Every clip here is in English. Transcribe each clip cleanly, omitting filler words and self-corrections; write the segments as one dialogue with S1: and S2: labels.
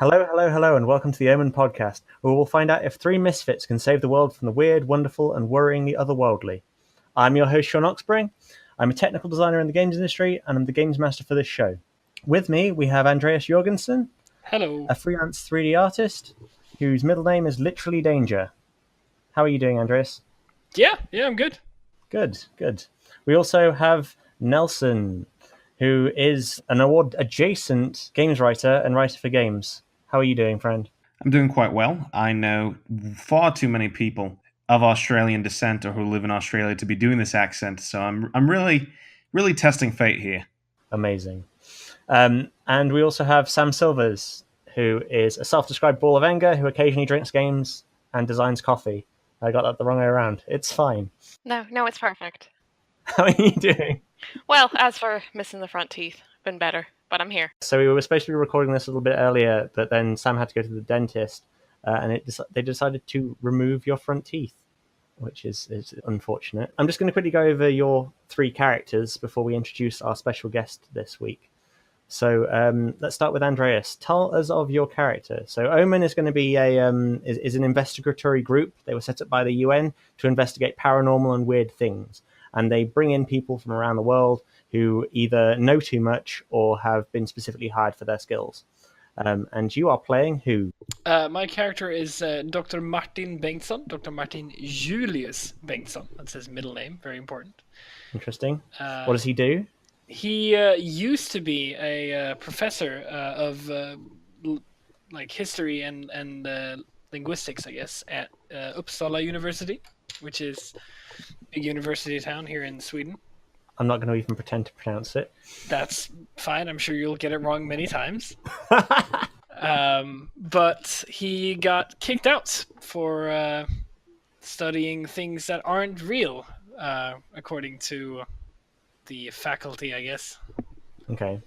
S1: Hello, hello, hello, and welcome to the O.M.E.N podcast, where we'll find out if three misfits can save the world from the weird, wonderful, and worryingly otherworldly. I'm your host, Sean Oxbury. I'm a technical designer in the games industry, and I'm the games master for this show. With me, we have Andreas Jorgensen,
S2: Hello.
S1: a freelance 3D artist whose middle name is literally Danger. How are you doing, Andreas?
S2: Yeah, I'm good.
S1: Good, good. We also have Nelson, who is an award-adjacent games writer and writer for games. How are you doing, friend?
S3: I'm doing quite well. I know far too many people of Australian descent or who live in Australia to be doing this accent, so I'm really testing fate here.
S1: Amazing. And we also have Sam Silvers, who is a self-described ball of anger who occasionally drinks games and designs coffee. I got that the wrong way around. It's fine.
S4: No, it's perfect.
S1: How are you doing?
S4: Well, as for missing the front teeth, been better, but I'm here.
S1: So we were supposed to be recording this a little bit earlier, but then Sam had to go to the dentist, and they decided to remove your front teeth, which is unfortunate. I'm just going to quickly go over your three characters before we introduce our special guest this week. So let's start with Andreas. Tell us of your character. So O.M.E.N is going to be is an investigatory group. They were set up by the UN to investigate paranormal and weird things, and they bring in people from around the world who either know too much or have been specifically hired for their skills. And you are playing who?
S2: My character is Dr. Martin Bengtsson, Dr. Martin Julius Bengtsson. That's his middle name, very important.
S1: Interesting. What does he do?
S2: He used to be a professor of history and linguistics, I guess, at Uppsala University, which is a university town here in Sweden.
S1: I'm not going to even pretend to pronounce it.
S2: That's fine. I'm sure you'll get it wrong many times. But he got kicked out for studying things that aren't real, according to the faculty, I guess.
S1: Okay.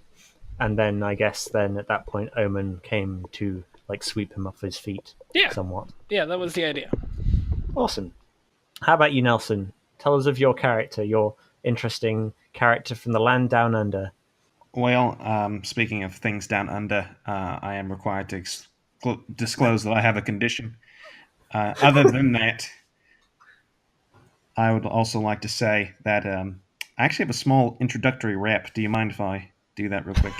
S1: And then I guess at that point O.M.E.N came to sweep him off his feet somewhat.
S2: Yeah, that was the idea.
S1: Awesome. How about you, Nelson? Tell us of your character, your interesting character from the land down under.
S3: Well, speaking of things down under, I am required to disclose that I have a condition. Other than that, I would also like to say that I actually have a small introductory rap. Do you mind if I do that real quick?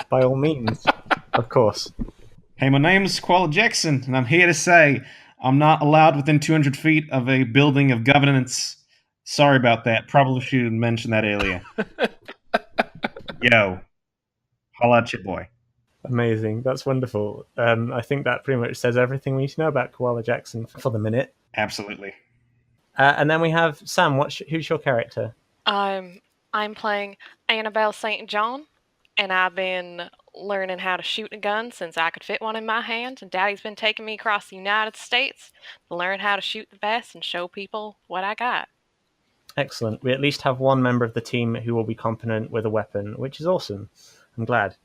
S1: By all means, of course.
S3: Hey, my name's Koala Jackson, and I'm here to say I'm not allowed within 200 feet of a building of governance. Sorry about that. Probably should have mentioned that earlier. Yo, holla at your boy.
S1: Amazing. That's wonderful. I think that pretty much says everything we need to know about Koala Jackson for the minute.
S3: Absolutely.
S1: And then we have Sam. Who's your character?
S4: I'm playing Annabelle St. John, and I've been learning how to shoot a gun since I could fit one in my hand, and Daddy's been taking me across the United States to learn how to shoot the best and show people what I got.
S1: Excellent. We at least have one member of the team who will be competent with a weapon, which is awesome. I'm glad.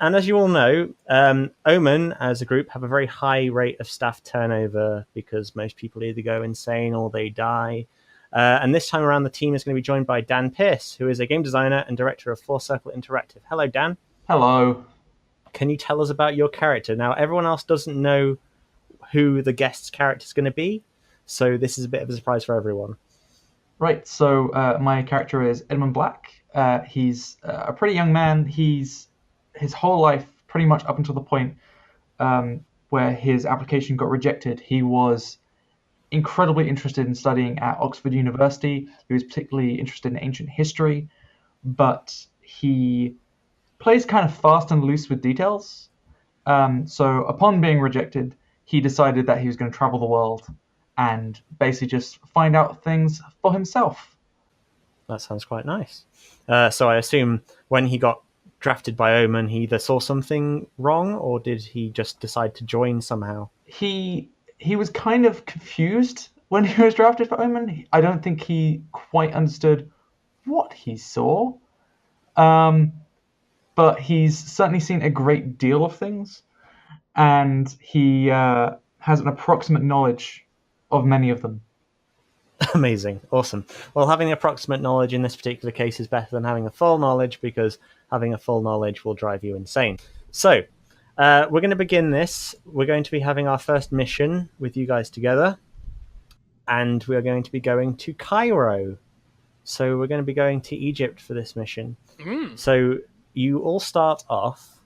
S1: And as you all know, O.M.E.N as a group have a very high rate of staff turnover because most people either go insane or they die. And this time around, the team is going to be joined by Dan Pearce, who is a game designer and director of Four Circle Interactive. Hello, Dan.
S5: Hello.
S1: Can you tell us about your character? Now, everyone else doesn't know who the guest's character is going to be, so this is a bit of a surprise for everyone.
S5: Right, so my character is Edmund Black. He's a pretty young man. His whole life, pretty much up until the point where his application got rejected, he was incredibly interested in studying at Oxford University. He was particularly interested in ancient history, but he plays kind of fast and loose with details. So upon being rejected, he decided that he was going to travel the world and basically just find out things for himself.
S1: That sounds quite nice. So I assume when he got drafted by O.M.E.N, he either saw something wrong or did he just decide to join somehow?
S5: He was kind of confused when he was drafted for O.M.E.N. I don't think he quite understood what he saw. But he's certainly seen a great deal of things, and he has an approximate knowledge of many of them.
S1: Amazing. Awesome. Well, having approximate knowledge in this particular case is better than having a full knowledge, because having a full knowledge will drive you insane. So, We're going to begin this. We're going to be having our first mission with you guys together, and we are going to be going to Cairo. So we're going to be going to Egypt for this mission. So you all start off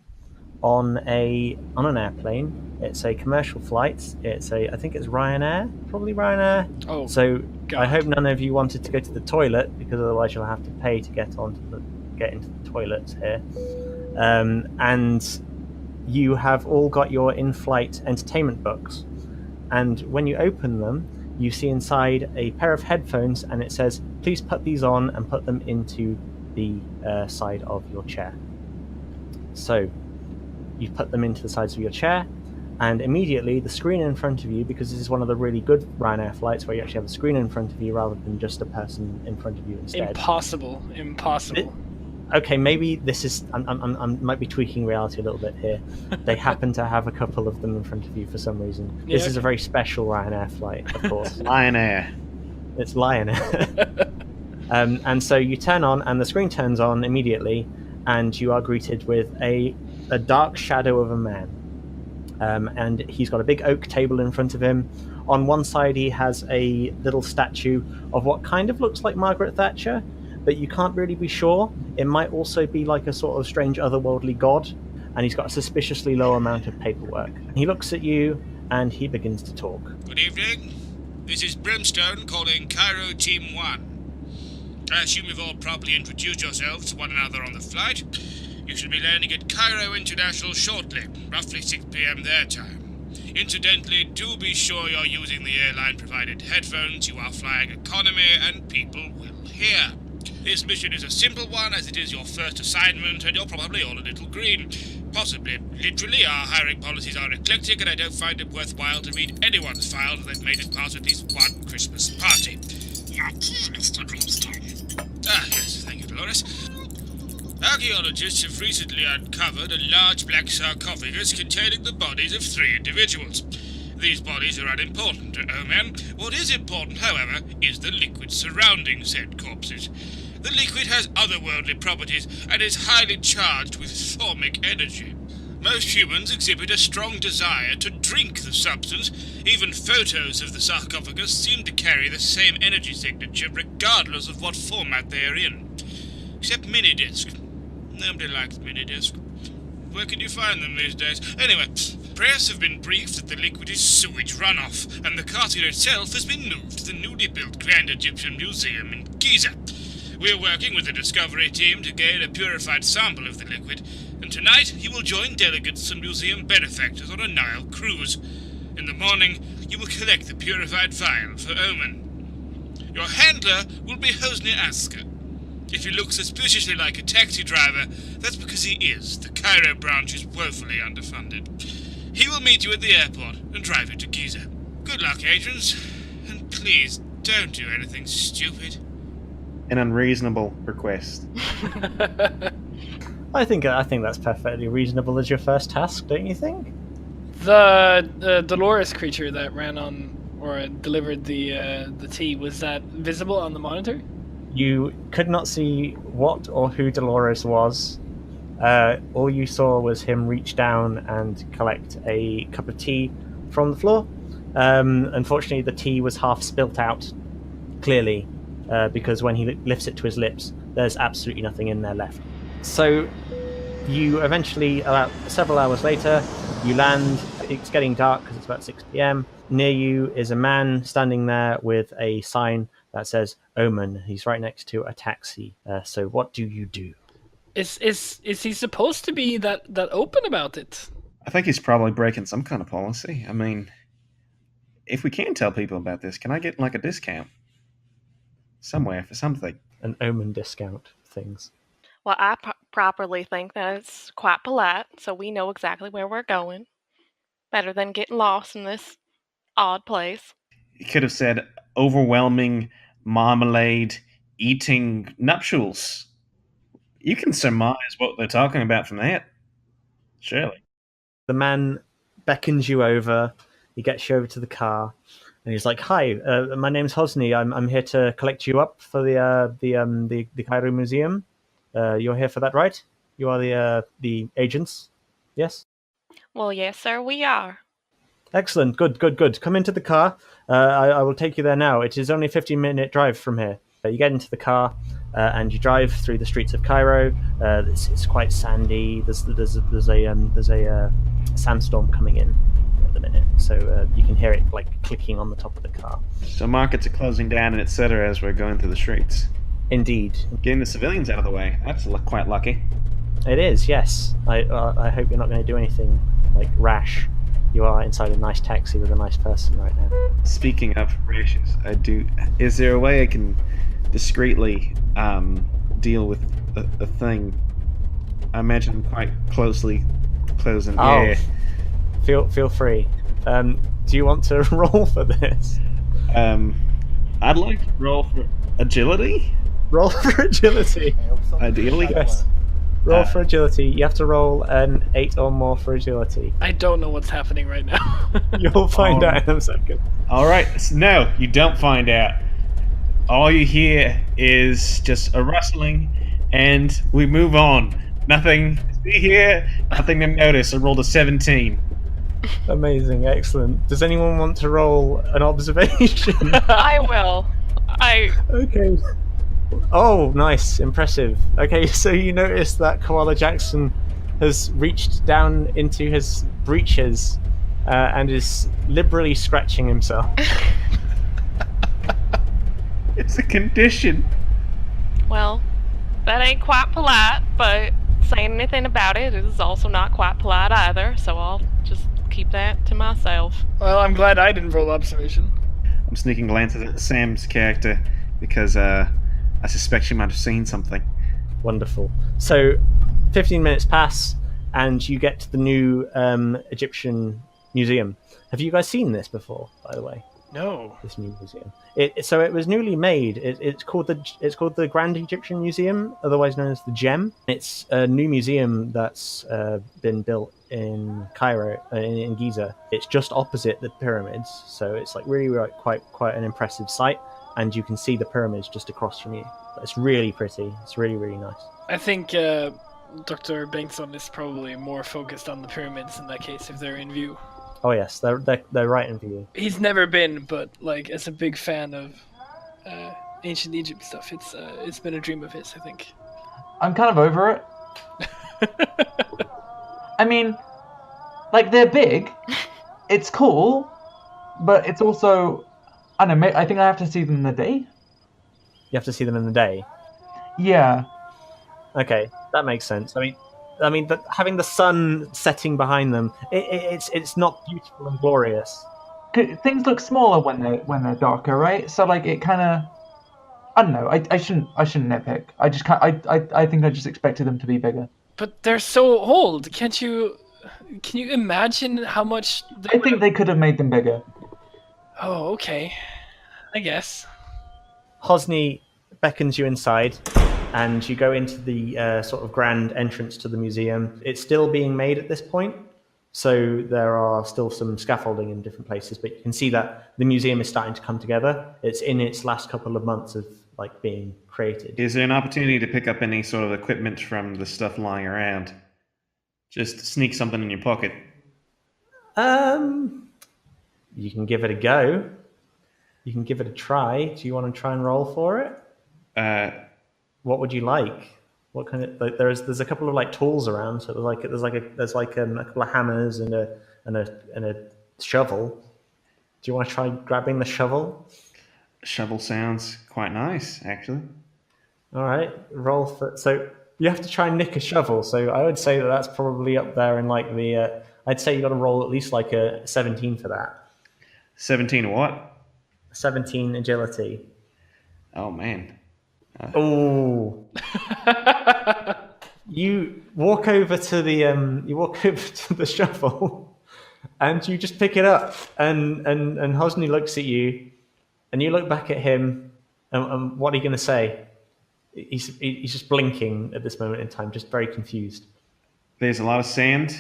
S1: on an airplane. It's a commercial flight. I think it's Ryanair, probably Ryanair.
S2: Oh,
S1: so
S2: God.
S1: I hope none of you wanted to go to the toilet, because otherwise you'll have to pay to get into the toilets here. And you have all got your in-flight entertainment books, and when you open them, you see inside a pair of headphones, and it says, "Please put these on and put them into the side of your chair." So you put them into the sides of your chair, and immediately the screen in front of you, because this is one of the really good Ryanair flights where you actually have a screen in front of you rather than just a person in front of you instead.
S2: Impossible.
S1: Okay, maybe this is... I might be tweaking reality a little bit here. They happen to have a couple of them in front of you for some reason.
S2: Yeah,
S1: This is a very special Ryanair flight, of course.
S3: Lion Air.
S1: It's Ryanair. And so you turn on, and the screen turns on immediately, and you are greeted with a dark shadow of a man. And he's got a big oak table in front of him. On one side, he has a little statue of what kind of looks like Margaret Thatcher, but you can't really be sure. It might also be like a sort of strange otherworldly god, and he's got a suspiciously low amount of paperwork. He looks at you, and he begins to talk.
S6: Good evening. This is Brimstone calling Cairo Team 1. I assume you've all properly introduced yourselves to one another on the flight. You should be landing at Cairo International shortly, roughly 6 p.m. their time. Incidentally, do be sure you're using the airline-provided headphones. You are flying economy, and people will hear. This mission is a simple one, as it is your first assignment, and you're probably all a little green. Possibly. Literally, our hiring policies are eclectic, and I don't find it worthwhile to read anyone's file that they've made it past at least one Christmas party. Your key, Mr. Brimstone. Ah, yes, thank you, Dolores. Archaeologists have recently uncovered a large black sarcophagus containing the bodies of 3 individuals. These bodies are unimportant to O.M.E.N. What is important, however, is the liquid surrounding said corpses. The liquid has otherworldly properties and is highly charged with formic energy. Most humans exhibit a strong desire to drink the substance. Even photos of the sarcophagus seem to carry the same energy signature regardless of what format they are in. Except mini-disc. Nobody likes mini-disc. Where can you find them these days? Anyway, press have been briefed that the liquid is sewage runoff, and the cartier itself has been moved to the newly built Grand Egyptian Museum in Giza. We're working with the Discovery team to gain a purified sample of the liquid, and tonight you will join delegates and museum benefactors on a Nile cruise. In the morning, you will collect the purified vial for O.M.E.N. Your handler will be Hosni Asker. If he looks suspiciously like a taxi driver, that's because he is. The Cairo branch is woefully underfunded. He will meet you at the airport and drive you to Giza. Good luck, agents, and please don't do anything stupid.
S3: An unreasonable request.
S1: I think that's perfectly reasonable as your first task, don't you think?
S2: The Dolores creature that ran on or delivered the tea, was that visible on the monitor?
S1: You could not see what or who Dolores was. All you saw was him reach down and collect a cup of tea from the floor. Unfortunately, the tea was half spilt out, clearly, because when he lifts it to his lips, there's absolutely nothing in there left. So you eventually, about several hours later, you land. It's getting dark because it's about 6 p.m. Near you is a man standing there with a sign that says O.M.E.N. He's right next to a taxi. So what do you do?
S2: Is he supposed to be that open about it?
S3: I think he's probably breaking some kind of policy. I mean, if we can tell people about this, can I get like a discount somewhere for something?
S1: An O.M.E.N. discount things.
S4: Well, I properly think that it's quite polite, so we know exactly where we're going. Better than getting lost in this odd place.
S3: He could have said overwhelming marmalade eating nuptials. You can surmise what they're talking about from that. Surely.
S1: The man beckons you over. He gets you over to the car, and he's like, "Hi, my name's Hosni. I'm here to collect you up for the Cairo Museum. You're here for that, right? You are the agents, yes?"
S4: Well, yes, sir, we are.
S1: Excellent. Good. Come into the car. I will take you there now. It is only a 15-minute drive from here. You get into the car and you drive through the streets of Cairo. It's quite sandy. There's a sandstorm coming in at the minute, so you can hear it like clicking on the top of the car.
S3: So markets are closing down and etc. as we're going through the streets.
S1: Indeed,
S3: Getting the civilians out of the way. That's quite lucky.
S1: it is. Yes. I hope you're not going to do anything like rash. You are inside a nice taxi with a nice person right now.
S3: Speaking of rashes, is there a way I can discreetly deal with a thing? I imagine I'm quite closely closing.
S1: Oh.
S3: Yeah.
S1: Feel free. Do you want to roll for this?
S3: I'd like to roll for agility,
S1: Roll for agility.
S3: ideally.
S1: Yes. Roll for agility. You have to roll an 8 or more for agility.
S2: I don't know what's happening right now.
S1: You'll find out in a second.
S3: All right. No, you don't find out. All you hear is just a rustling, and we move on. Nothing to see here, nothing to notice. I rolled a 17.
S1: Amazing, excellent. Does anyone want to roll an observation?
S4: I will.
S1: Okay. Oh, nice, impressive. Okay, so you notice that Koala Jackson has reached down into his breeches and is liberally scratching himself.
S3: It's a condition.
S4: Well, that ain't quite polite, but saying anything about it is also not quite polite either, so I'll just keep that to myself.
S2: Well, I'm glad I didn't roll observation.
S3: I'm sneaking glances at Sam's character because I suspect she might have seen something.
S1: Wonderful. So, 15 minutes pass, and you get to the new Egyptian museum. Have you guys seen this before, by the way?
S2: No.
S1: This new museum. So it was newly made. It's called the Grand Egyptian Museum, otherwise known as the GEM. It's a new museum that's been built in Cairo, in Giza. It's just opposite the pyramids, so it's like really quite an impressive sight, and you can see the pyramids just across from you. It's really pretty. It's really nice.
S2: I think Dr. Bankson is probably more focused on the pyramids in that case, if they're in view.
S1: Oh yes, they're right in view.
S2: He's never been, but like as a big fan of ancient Egypt stuff, it's been a dream of his, I think.
S5: I'm kind of over it. I mean, like, they're big, it's cool, but it's also, I don't know, I think I have to see them in the day.
S1: You have to see them in the day.
S5: Yeah.
S1: Okay, that makes sense. I mean, but having the sun setting behind them, it's not beautiful and glorious.
S5: Things look smaller when they're darker, right? So like it kind of, I don't know. I shouldn't nitpick. I just can't. I think I just expected them to be bigger.
S2: But they're so old. Can you imagine how much?
S5: I think they could have made them bigger.
S2: Oh, okay. I guess.
S1: Hosni beckons you inside, and you go into the sort of grand entrance to the museum. It's still being made at this point, so there are still some scaffolding in different places, but you can see that the museum is starting to come together. It's in its last couple of months of like being created.
S3: Is there an opportunity to pick up any sort of equipment from the stuff lying around? Just sneak something in your pocket.
S1: You can give it a go. You can give it a try. Do you want to try and roll for it? What would you like? What kind of like there's a couple of like tools around. So there's a couple of hammers and a shovel. Do you want to try grabbing the shovel?
S3: Shovel sounds quite nice, actually.
S1: All right, roll for. So you have to try and nick a shovel. So I would say that's probably up there in like the. I'd say you got to roll at least like a 17 for that.
S3: 17 what?
S1: 17 agility.
S3: Oh man.
S1: Oh. You walk over to the shovel, and you just pick it up, and Hosni looks at you, and you look back at him, and what are you going to say? He's just blinking at this moment in time, just very confused.
S3: There's a lot of sand,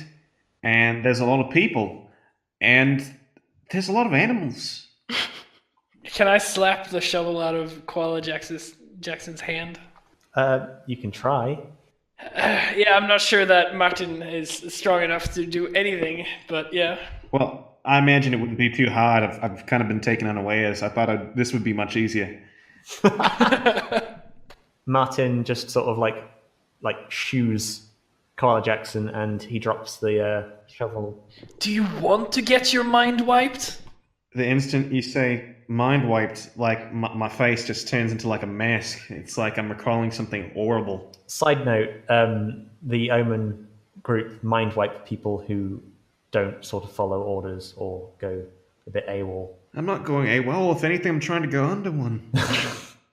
S3: and there's a lot of people, and there's a lot of animals.
S2: Can I slap the shovel out of Koala Jackson's hand?
S1: You can try.
S2: Yeah, I'm not sure that Martin is strong enough to do anything, but yeah.
S3: Well, I imagine it wouldn't be too hard. I've kind of been taken unawares. I thought this would be much easier.
S1: Martin just sort of like shoos Carla Jackson, and he drops the shovel.
S2: Do you want to get your mind wiped?
S3: The instant you say mind wiped, like my face just turns into like a mask. It's like I'm recalling something horrible.
S1: Side note, the O.M.E.N group mind wipe people who don't sort of follow orders or go a bit AWOL.
S3: I'm not going AWOL. If anything, I'm trying to go under one.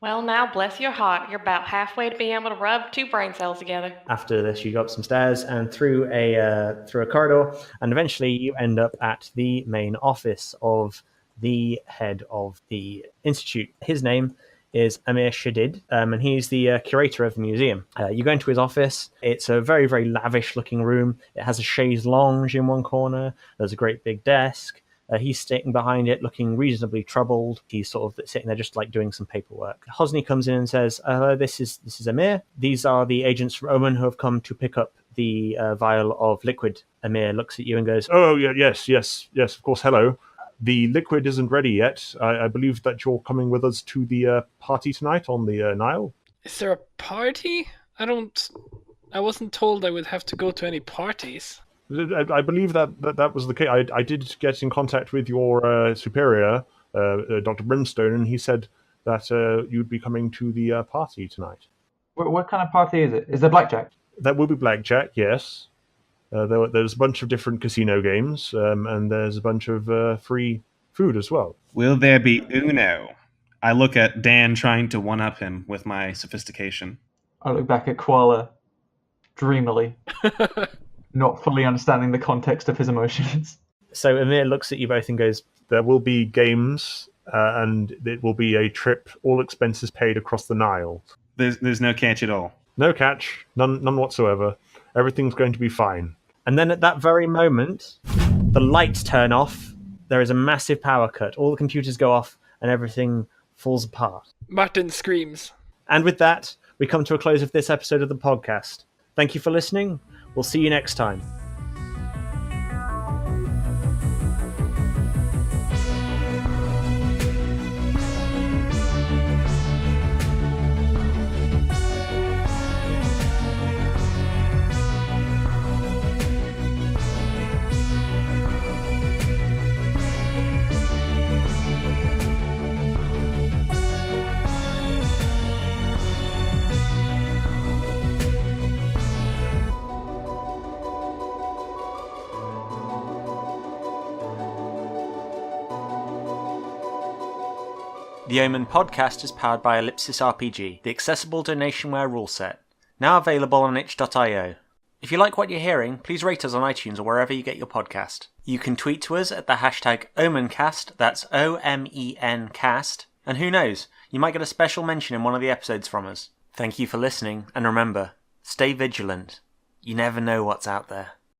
S4: Well, now, bless your heart, you're about halfway to being able to rub 2 brain cells together.
S1: After this, you go up some stairs and through a corridor, and eventually you end up at the main office of the head of the institute. His name is Amir Shadid, and he's the curator of the museum. You go into his office. It's a very, very lavish-looking room. It has a chaise lounge in one corner. There's a great big desk. He's sitting behind it, looking reasonably troubled. He's sort of sitting there just like doing some paperwork. Hosni comes in and says, hello, this is Amir. These are the agents from O.M.E.N who have come to pick up the vial of liquid. Amir looks at you and goes,
S7: Oh, yes, of course, hello. The liquid isn't ready yet. I believe that you're coming with us to the party tonight on the Nile.
S2: Is there a party? I wasn't told I would have to go to any parties.
S7: I believe that was the case. I did get in contact with your superior, Dr. Brimstone, and he said that you'd be coming to the party tonight.
S5: What kind of party is it? Is there blackjack?
S7: That will be blackjack, yes. There's a bunch of different casino games, and there's a bunch of free food as well.
S3: Will there be Uno? I look at Dan trying to one-up him with my sophistication.
S5: I look back at Koala dreamily, not fully understanding the context of his emotions.
S1: So Amir looks at you both and goes,
S7: There will be games, and it will be a trip, all expenses paid across the Nile.
S3: There's no catch at all.
S7: No catch, none whatsoever. Everything's going to be fine.
S1: And then at that very moment, the lights turn off. There is a massive power cut. All the computers go off and everything falls apart.
S2: Martin screams.
S1: And with that, we come to a close of this episode of the podcast. Thank you for listening. We'll see you next time. The O.M.E.N podcast is powered by Ellipsis RPG, the accessible donationware rule set. Now available on itch.io. If you like what you're hearing, please rate us on iTunes or wherever you get your podcast. You can tweet to us at the hashtag O.M.E.N cast, that's O-M-E-N cast, and who knows, you might get a special mention in one of the episodes from us. Thank you for listening, and remember, stay vigilant. You never know what's out there.